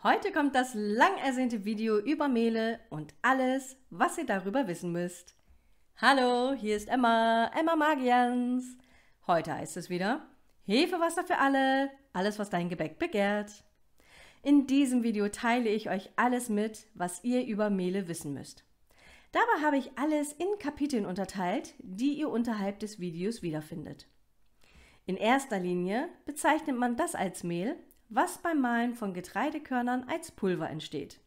Heute kommt das lang ersehnte Video über Mehle und alles, was ihr darüber wissen müsst. Hallo, hier ist Emma Magians. Heute heißt es wieder Hefewasser für alle, alles was dein Gebäck begehrt. In diesem Video teile ich euch alles mit, was ihr über Mehle wissen müsst. Dabei habe ich alles in Kapiteln unterteilt, die ihr unterhalb des Videos wiederfindet. In erster Linie bezeichnet man das als Mehl, was beim Mahlen von Getreidekörnern als Pulver entsteht.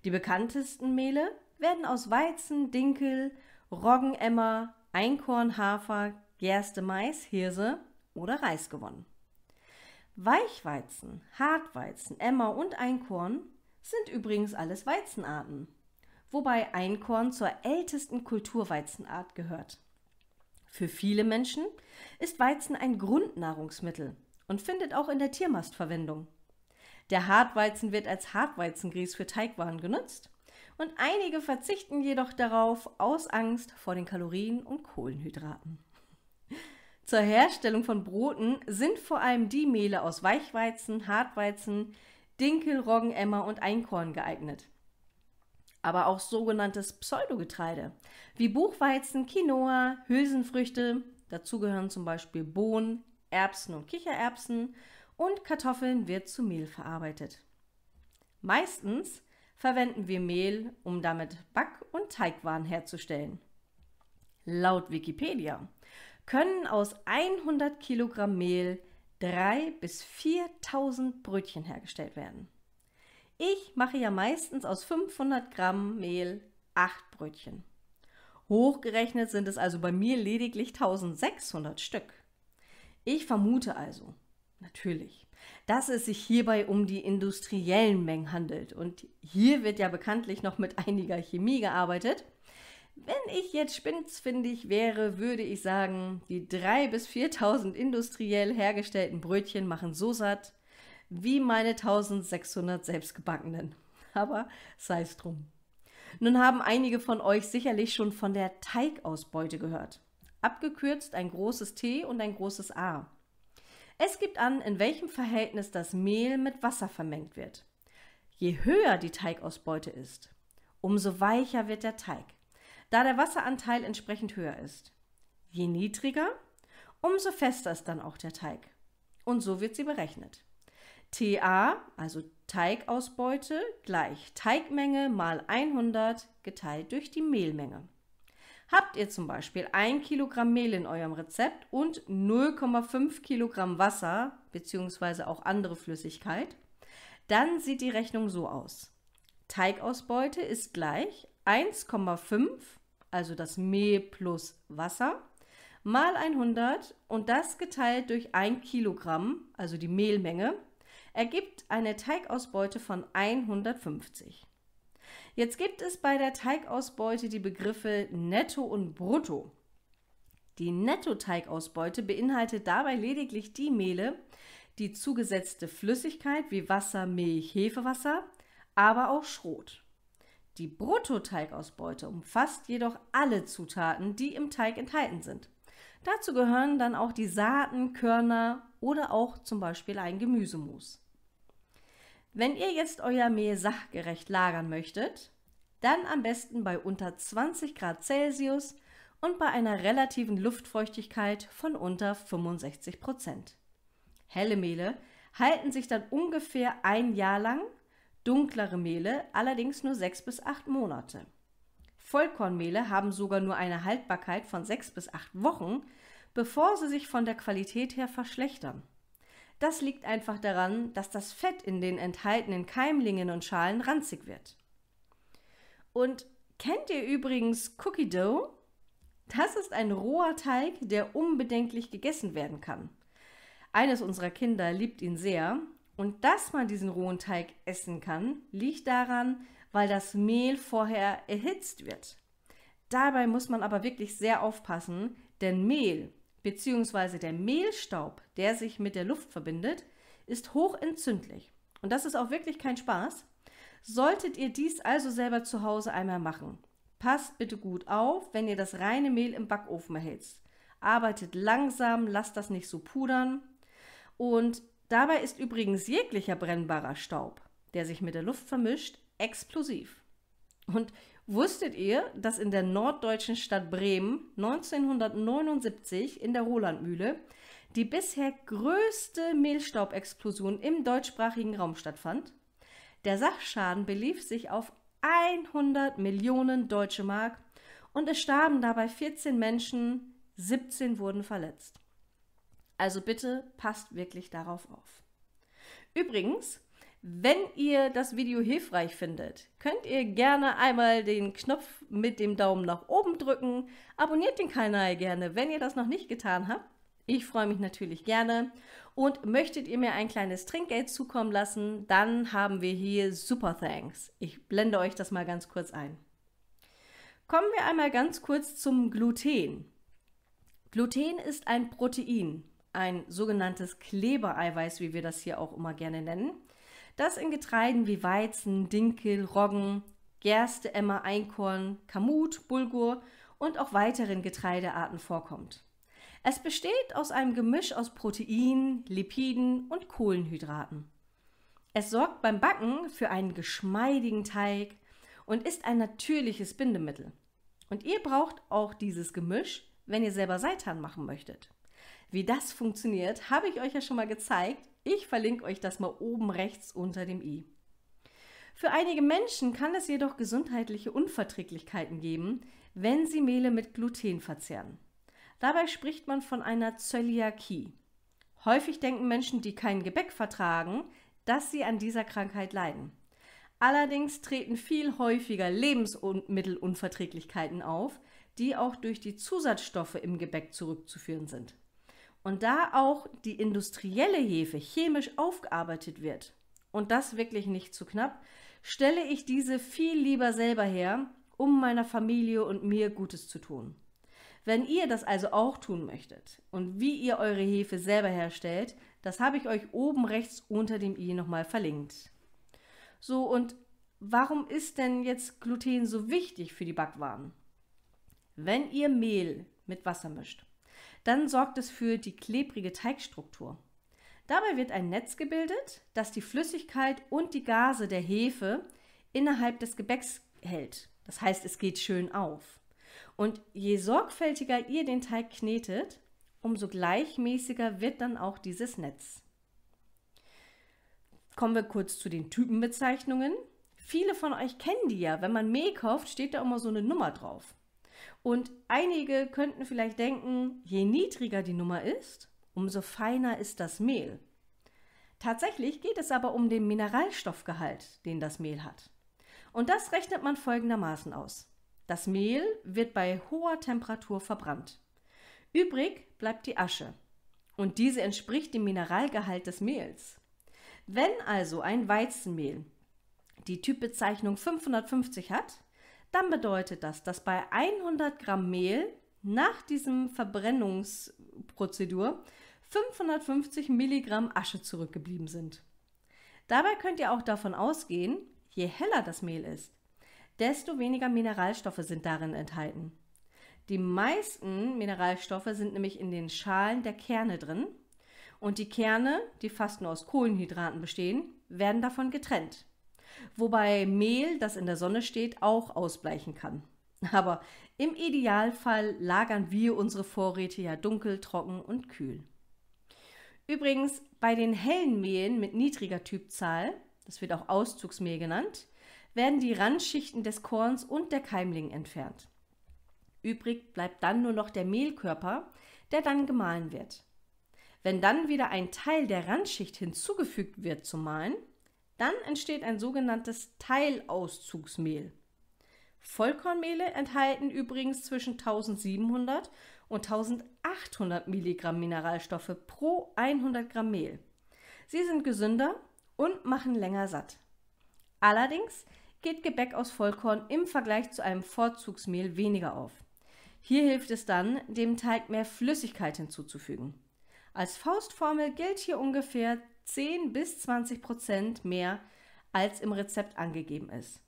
Die bekanntesten Mehle werden aus Weizen, Dinkel, Roggen, Emmer, Einkorn, Hafer, Gerste, Mais, Hirse oder Reis gewonnen. Weichweizen, Hartweizen, Emmer und Einkorn sind übrigens alles Weizenarten, wobei Einkorn zur ältesten Kulturweizenart gehört. Für viele Menschen ist Weizen ein Grundnahrungsmittel und findet auch in der Tiermast Verwendung. Der Hartweizen wird als Hartweizengrieß für Teigwaren genutzt und einige verzichten jedoch darauf aus Angst vor den Kalorien und Kohlenhydraten. Zur Herstellung von Broten sind vor allem die Mehle aus Weichweizen, Hartweizen, Dinkel, Roggen, Emmer und Einkorn geeignet. Aber auch sogenanntes Pseudogetreide wie Buchweizen, Quinoa, Hülsenfrüchte, dazu gehören zum Beispiel Bohnen, Erbsen und Kichererbsen und Kartoffeln wird zu Mehl verarbeitet. Meistens verwenden wir Mehl, um damit Back- und Teigwaren herzustellen. Laut Wikipedia können aus 100 Kilogramm Mehl 3.000 bis 4.000 Brötchen hergestellt werden. Ich mache ja meistens aus 500 Gramm Mehl 8 Brötchen. Hochgerechnet sind es also bei mir lediglich 1.600 Stück. Ich vermute also, natürlich, dass es sich hierbei um die industriellen Mengen handelt und hier wird ja bekanntlich noch mit einiger Chemie gearbeitet. Wenn ich jetzt spitzfindig wäre, würde ich sagen, die 3.000 bis 4.000 industriell hergestellten Brötchen machen so satt wie meine 1.600 selbstgebackenen. Aber sei es drum. Nun haben einige von euch sicherlich schon von der Teigausbeute gehört. Abgekürzt ein großes T und ein großes A. Es gibt an, in welchem Verhältnis das Mehl mit Wasser vermengt wird. Je höher die Teigausbeute ist, umso weicher wird der Teig, da der Wasseranteil entsprechend höher ist. Je niedriger, umso fester ist dann auch der Teig. Und so wird sie berechnet. TA, also Teigausbeute, gleich Teigmenge mal 100 geteilt durch die Mehlmenge. Habt ihr zum Beispiel 1 Kilogramm Mehl in eurem Rezept und 0,5 Kilogramm Wasser bzw. auch andere Flüssigkeit, dann sieht die Rechnung so aus. Teigausbeute ist gleich 1,5, also das Mehl plus Wasser, mal 100 und das geteilt durch 1 Kilogramm, also die Mehlmenge, ergibt eine Teigausbeute von 150. Jetzt gibt es bei der Teigausbeute die Begriffe Netto und Brutto. Die Netto-Teigausbeute beinhaltet dabei lediglich die Mehle, die zugesetzte Flüssigkeit wie Wasser, Milch, Hefewasser, aber auch Schrot. Die Brutto-Teigausbeute umfasst jedoch alle Zutaten, die im Teig enthalten sind. Dazu gehören dann auch die Saaten, Körner oder auch zum Beispiel ein Gemüsemus. Wenn ihr jetzt euer Mehl sachgerecht lagern möchtet, dann am besten bei unter 20 Grad Celsius und bei einer relativen Luftfeuchtigkeit von unter 65%. Helle Mehle halten sich dann ungefähr ein Jahr lang, dunklere Mehle allerdings nur 6 bis 8 Monate. Vollkornmehle haben sogar nur eine Haltbarkeit von 6 bis 8 Wochen, bevor sie sich von der Qualität her verschlechtern. Das liegt einfach daran, dass das Fett in den enthaltenen Keimlingen und Schalen ranzig wird. Und kennt ihr übrigens Cookie Dough? Das ist ein roher Teig, der unbedenklich gegessen werden kann. Eines unserer Kinder liebt ihn sehr und dass man diesen rohen Teig essen kann, liegt daran, weil das Mehl vorher erhitzt wird. Dabei muss man aber wirklich sehr aufpassen, denn Mehl bzw. der Mehlstaub, der sich mit der Luft verbindet, ist hochentzündlich. Und das ist auch wirklich kein Spaß. Solltet ihr dies also selber zu Hause einmal machen, passt bitte gut auf, wenn ihr das reine Mehl im Backofen erhitzt. Arbeitet langsam, lasst das nicht so pudern. Und dabei ist übrigens jeglicher brennbarer Staub, der sich mit der Luft vermischt, explosiv. Und wusstet ihr, dass in der norddeutschen Stadt Bremen 1979 in der Rolandmühle die bisher größte Mehlstaubexplosion im deutschsprachigen Raum stattfand? Der Sachschaden belief sich auf 100 Millionen Deutsche Mark und es starben dabei 14 Menschen, 17 wurden verletzt. Also bitte passt wirklich darauf auf. Übrigens, wenn ihr das Video hilfreich findet, könnt ihr gerne einmal den Knopf mit dem Daumen nach oben drücken. Abonniert den Kanal gerne, wenn ihr das noch nicht getan habt. Ich freue mich natürlich gerne. Und möchtet ihr mir ein kleines Trinkgeld zukommen lassen, dann haben wir hier Super Thanks. Ich blende euch das mal ganz kurz ein. Kommen wir einmal ganz kurz zum Gluten. Gluten ist ein Protein, ein sogenanntes Klebereiweiß, wie wir das hier auch immer gerne nennen, das in Getreiden wie Weizen, Dinkel, Roggen, Gerste, Emmer, Einkorn, Kamut, Bulgur und auch weiteren Getreidearten vorkommt. Es besteht aus einem Gemisch aus Protein, Lipiden und Kohlenhydraten. Es sorgt beim Backen für einen geschmeidigen Teig und ist ein natürliches Bindemittel. Und ihr braucht auch dieses Gemisch, wenn ihr selber Seitan machen möchtet. Wie das funktioniert, habe ich euch ja schon mal gezeigt. Ich verlinke euch das mal oben rechts unter dem i. Für einige Menschen kann es jedoch gesundheitliche Unverträglichkeiten geben, wenn sie Mehle mit Gluten verzehren. Dabei spricht man von einer Zöliakie. Häufig denken Menschen, die kein Gebäck vertragen, dass sie an dieser Krankheit leiden. Allerdings treten viel häufiger Lebensmittelunverträglichkeiten auf, die auch durch die Zusatzstoffe im Gebäck zurückzuführen sind. Und da auch die industrielle Hefe chemisch aufgearbeitet wird, und das wirklich nicht zu knapp, stelle ich diese viel lieber selber her, um meiner Familie und mir Gutes zu tun. Wenn ihr das also auch tun möchtet und wie ihr eure Hefe selber herstellt, das habe ich euch oben rechts unter dem i nochmal verlinkt. So, und warum ist denn jetzt Gluten so wichtig für die Backwaren? Wenn ihr Mehl mit Wasser mischt, dann sorgt es für die klebrige Teigstruktur. Dabei wird ein Netz gebildet, das die Flüssigkeit und die Gase der Hefe innerhalb des Gebäcks hält. Das heißt, es geht schön auf. Und je sorgfältiger ihr den Teig knetet, umso gleichmäßiger wird dann auch dieses Netz. Kommen wir kurz zu den Typenbezeichnungen. Viele von euch kennen die ja. Wenn man Mehl kauft, steht da immer so eine Nummer drauf. Und einige könnten vielleicht denken, je niedriger die Nummer ist, umso feiner ist das Mehl. Tatsächlich geht es aber um den Mineralstoffgehalt, den das Mehl hat. Und das rechnet man folgendermaßen aus. Das Mehl wird bei hoher Temperatur verbrannt. Übrig bleibt die Asche. Und diese entspricht dem Mineralgehalt des Mehls. Wenn also ein Weizenmehl die Typbezeichnung 550 hat, dann bedeutet das, dass bei 100 Gramm Mehl nach diesem Verbrennungsprozedur 550 Milligramm Asche zurückgeblieben sind. Dabei könnt ihr auch davon ausgehen, je heller das Mehl ist, desto weniger Mineralstoffe sind darin enthalten. Die meisten Mineralstoffe sind nämlich in den Schalen der Kerne drin und die Kerne, die fast nur aus Kohlenhydraten bestehen, werden davon getrennt. Wobei Mehl, das in der Sonne steht, auch ausbleichen kann. Aber im Idealfall lagern wir unsere Vorräte ja dunkel, trocken und kühl. Übrigens, bei den hellen Mehlen mit niedriger Typzahl, das wird auch Auszugsmehl genannt, werden die Randschichten des Korns und der Keimling entfernt. Übrig bleibt dann nur noch der Mehlkörper, der dann gemahlen wird. Wenn dann wieder ein Teil der Randschicht hinzugefügt wird zum Mahlen, dann entsteht ein sogenanntes Teilauszugsmehl. Vollkornmehle enthalten übrigens zwischen 1700 und 1800 Milligramm Mineralstoffe pro 100 Gramm Mehl. Sie sind gesünder und machen länger satt. Allerdings geht Gebäck aus Vollkorn im Vergleich zu einem Vorzugsmehl weniger auf. Hier hilft es dann, dem Teig mehr Flüssigkeit hinzuzufügen. Als Faustformel gilt hier ungefähr 10 bis 20% mehr, als im Rezept angegeben ist.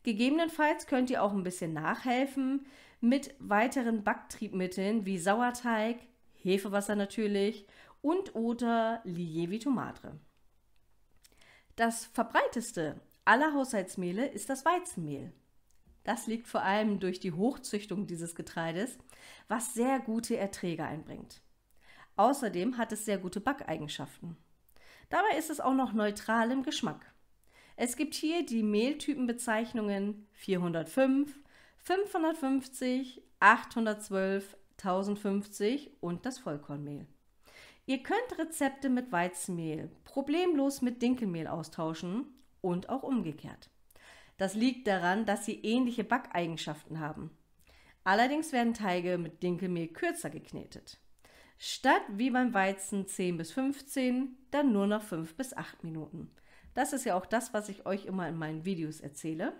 Gegebenenfalls könnt ihr auch ein bisschen nachhelfen mit weiteren Backtriebmitteln wie Sauerteig, Hefewasser natürlich und oder Lievito Madre. Das verbreiteste aller Haushaltsmehle ist das Weizenmehl. Das liegt vor allem durch die Hochzüchtung dieses Getreides, was sehr gute Erträge einbringt. Außerdem hat es sehr gute Backeigenschaften. Dabei ist es auch noch neutral im Geschmack. Es gibt hier die Mehltypenbezeichnungen 405, 550, 812, 1050 und das Vollkornmehl. Ihr könnt Rezepte mit Weizenmehl problemlos mit Dinkelmehl austauschen und auch umgekehrt. Das liegt daran, dass sie ähnliche Backeigenschaften haben. Allerdings werden Teige mit Dinkelmehl kürzer geknetet. Statt wie beim Weizen 10 bis 15, dann nur noch 5 bis 8 Minuten. Das ist ja auch das, was ich euch immer in meinen Videos erzähle.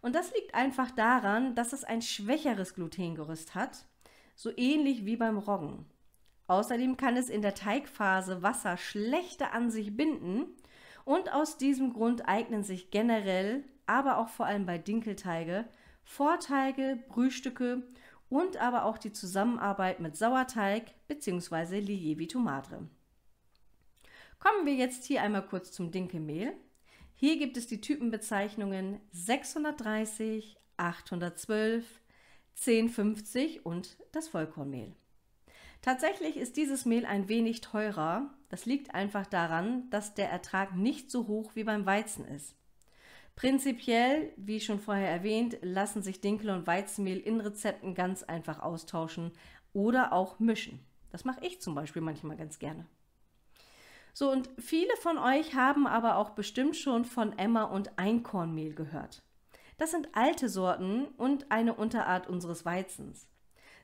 Und das liegt einfach daran, dass es ein schwächeres Glutengerüst hat, so ähnlich wie beim Roggen. Außerdem kann es in der Teigphase Wasser schlechter an sich binden und aus diesem Grund eignen sich generell, aber auch vor allem bei Dinkelteige, Vorteige, Brühstücke und aber auch die Zusammenarbeit mit Sauerteig bzw. Lievito Madre. Kommen wir jetzt hier einmal kurz zum Dinkelmehl. Hier gibt es die Typenbezeichnungen 630, 812, 1050 und das Vollkornmehl. Tatsächlich ist dieses Mehl ein wenig teurer. Das liegt einfach daran, dass der Ertrag nicht so hoch wie beim Weizen ist. Prinzipiell, wie schon vorher erwähnt, lassen sich Dinkel- und Weizenmehl in Rezepten ganz einfach austauschen oder auch mischen. Das mache ich zum Beispiel manchmal ganz gerne. So, und viele von euch haben aber auch bestimmt schon von Emmer- und Einkornmehl gehört. Das sind alte Sorten und eine Unterart unseres Weizens.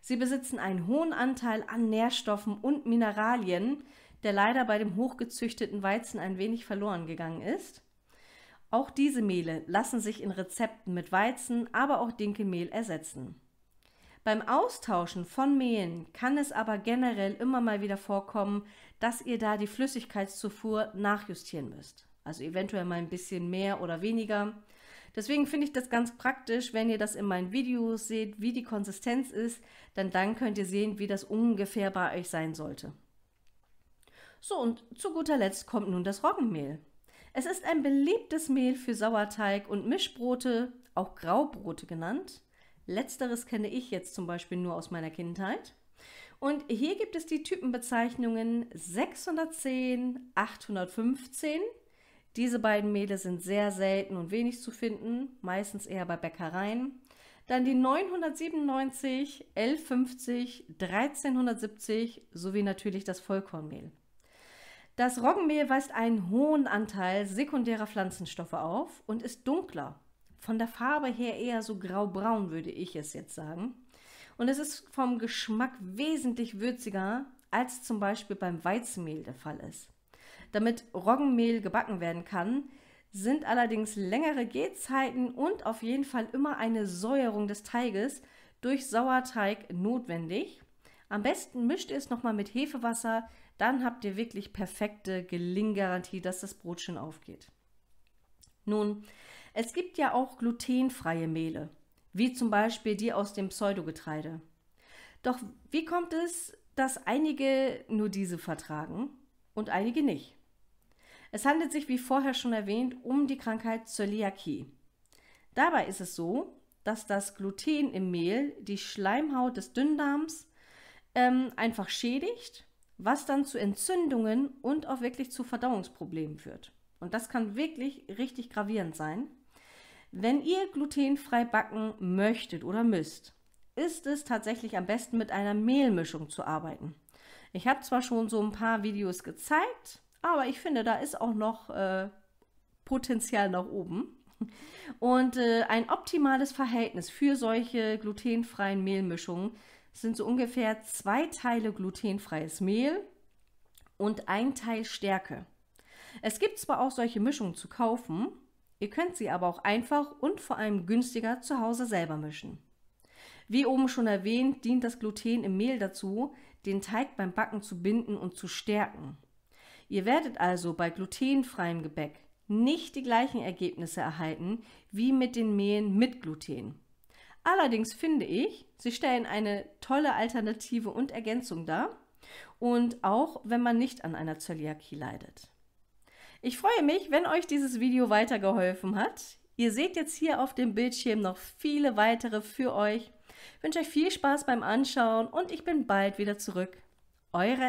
Sie besitzen einen hohen Anteil an Nährstoffen und Mineralien, der leider bei dem hochgezüchteten Weizen ein wenig verloren gegangen ist. Auch diese Mehle lassen sich in Rezepten mit Weizen, aber auch Dinkelmehl ersetzen. Beim Austauschen von Mehlen kann es aber generell immer mal wieder vorkommen, dass ihr da die Flüssigkeitszufuhr nachjustieren müsst. Also eventuell mal ein bisschen mehr oder weniger. Deswegen finde ich das ganz praktisch, wenn ihr das in meinen Videos seht, wie die Konsistenz ist, denn dann könnt ihr sehen, wie das ungefähr bei euch sein sollte. So, und zu guter Letzt kommt nun das Roggenmehl. Es ist ein beliebtes Mehl für Sauerteig und Mischbrote, auch Graubrote genannt. Letzteres kenne ich jetzt zum Beispiel nur aus meiner Kindheit. Und hier gibt es die Typenbezeichnungen 610, 815. Diese beiden Mehle sind sehr selten und wenig zu finden, meistens eher bei Bäckereien. Dann die 997, 1150, 1370 sowie natürlich das Vollkornmehl. Das Roggenmehl weist einen hohen Anteil sekundärer Pflanzenstoffe auf und ist dunkler. Von der Farbe her eher so graubraun, würde ich es jetzt sagen. Und es ist vom Geschmack wesentlich würziger, als zum Beispiel beim Weizenmehl der Fall ist. Damit Roggenmehl gebacken werden kann, sind allerdings längere Gärzeiten und auf jeden Fall immer eine Säuerung des Teiges durch Sauerteig notwendig. Am besten mischt ihr es nochmal mit Hefewasser, dann habt ihr wirklich perfekte Gelinggarantie, dass das Brot schön aufgeht. Nun, es gibt ja auch glutenfreie Mehle, wie zum Beispiel die aus dem Pseudogetreide. Doch wie kommt es, dass einige nur diese vertragen und einige nicht? Es handelt sich, wie vorher schon erwähnt, um die Krankheit Zöliakie. Dabei ist es so, dass das Gluten im Mehl die Schleimhaut des Dünndarms einfach schädigt, was dann zu Entzündungen und auch wirklich zu Verdauungsproblemen führt. Und das kann wirklich richtig gravierend sein. Wenn ihr glutenfrei backen möchtet oder müsst, ist es tatsächlich am besten mit einer Mehlmischung zu arbeiten. Ich habe zwar schon so ein paar Videos gezeigt, aber ich finde, da ist auch noch Potenzial nach oben. Und ein optimales Verhältnis für solche glutenfreien Mehlmischungen sind so ungefähr 2 Teile glutenfreies Mehl und 1 Teil Stärke. Es gibt zwar auch solche Mischungen zu kaufen, ihr könnt sie aber auch einfach und vor allem günstiger zu Hause selber mischen. Wie oben schon erwähnt, dient das Gluten im Mehl dazu, den Teig beim Backen zu binden und zu stärken. Ihr werdet also bei glutenfreiem Gebäck nicht die gleichen Ergebnisse erhalten wie mit den Mehlen mit Gluten. Allerdings finde ich, sie stellen eine tolle Alternative und Ergänzung dar und auch wenn man nicht an einer Zöliakie leidet. Ich freue mich, wenn euch dieses Video weitergeholfen hat. Ihr seht jetzt hier auf dem Bildschirm noch viele weitere für euch. Ich wünsche euch viel Spaß beim Anschauen und ich bin bald wieder zurück. Eure